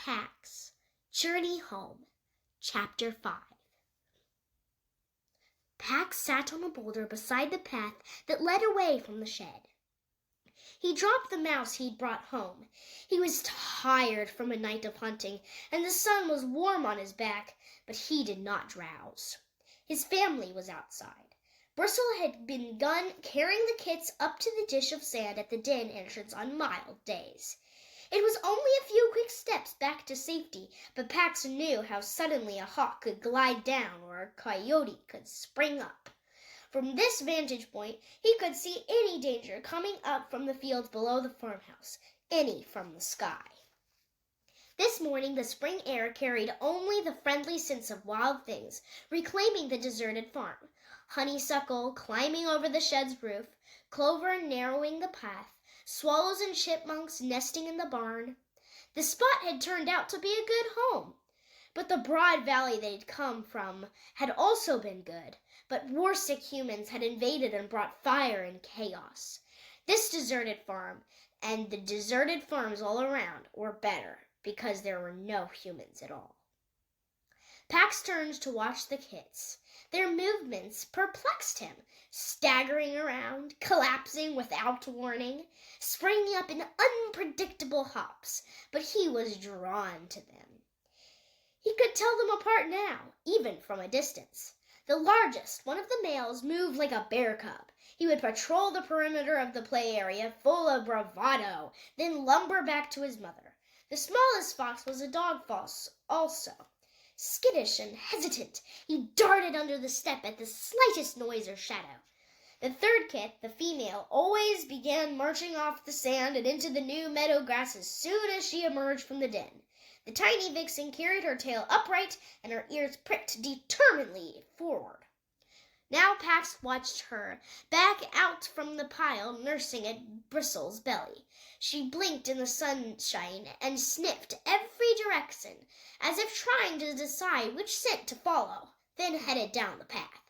PAX, Journey Home, Chapter 5. PAX sat on a boulder beside the path that led away from the shed. He dropped the mouse he'd brought home. He was tired from a night of hunting, and the sun was warm on his back, but he did not drowse. His family was outside. Bristle had begun carrying the kits up to the dish of sand at the den entrance on mild days. It was only a few quick steps back to safety, but Pax knew how suddenly a hawk could glide down or a coyote could spring up. From this vantage point, he could see any danger coming up from the fields below the farmhouse, any from the sky. This morning the spring air carried only the friendly scents of wild things, reclaiming the deserted farm. Honeysuckle climbing over the shed's roof, clover narrowing the path, swallows and chipmunks nesting in the barn. The spot had turned out to be a good home. But the broad valley they'd come from had also been good, but warsick humans had invaded and brought fire and chaos. This deserted farm, and the deserted farms all around, were better, because there were no humans at all. Pax turned to watch the kits. Their movements perplexed him, staggering around, collapsing without warning, springing up in unpredictable hops, but he was drawn to them. He could tell them apart now, even from a distance. The largest, one of the males, moved like a bear cub. He would patrol the perimeter of the play area full of bravado, then lumber back to his mother. The smallest fox was a dog fox also. Skittish and hesitant, he darted under the step at the slightest noise or shadow. The third kit, the female, always began marching off the sand and into the new meadow grass as soon as she emerged from the den. The tiny vixen carried her tail upright and her ears pricked determinedly forward. Now Pax watched her, back out from the pile, nursing at Bristle's belly. She blinked in the sunshine and sniffed every direction, as if trying to decide which scent to follow, then headed down the path.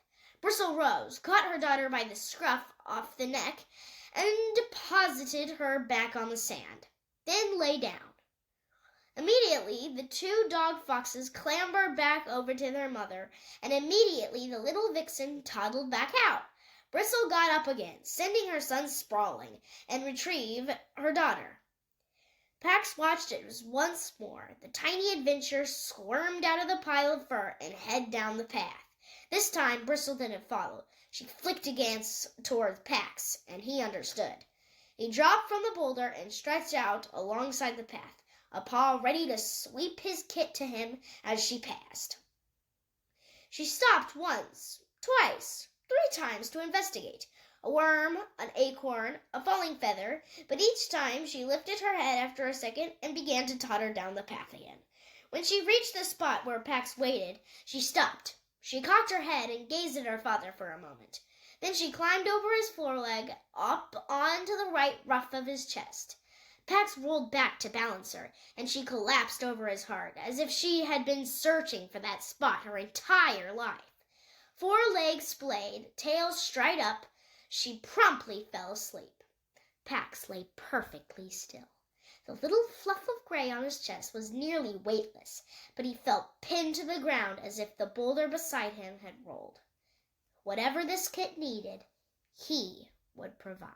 Bristle rose, caught her daughter by the scruff off the neck, and deposited her back on the sand, then lay down. Immediately, the two dog foxes clambered back over to their mother, and immediately the little vixen toddled back out. Bristle got up again, sending her son sprawling, and retrieved her daughter. Pax watched it once more. The tiny adventure squirmed out of the pile of fur and headed down the path. This time, Bristle didn't follow. She flicked against towards Pax, and he understood. He dropped from the boulder and stretched out alongside the path, a paw ready to sweep his kit to him as she passed. She stopped once, twice, 3 times to investigate. A worm, an acorn, a falling feather, but each time she lifted her head after a second and began to totter down the path again. When she reached the spot where Pax waited, she stopped. She cocked her head and gazed at her father for a moment. Then she climbed over his foreleg, up onto the right ruff of his chest. Pax rolled back to balance her, and she collapsed over his heart, as if she had been searching for that spot her entire life. 4 legs splayed, tail straight up, she promptly fell asleep. Pax lay perfectly still. The little fluff of gray on his chest was nearly weightless, but he felt pinned to the ground as if the boulder beside him had rolled. Whatever this kit needed, he would provide.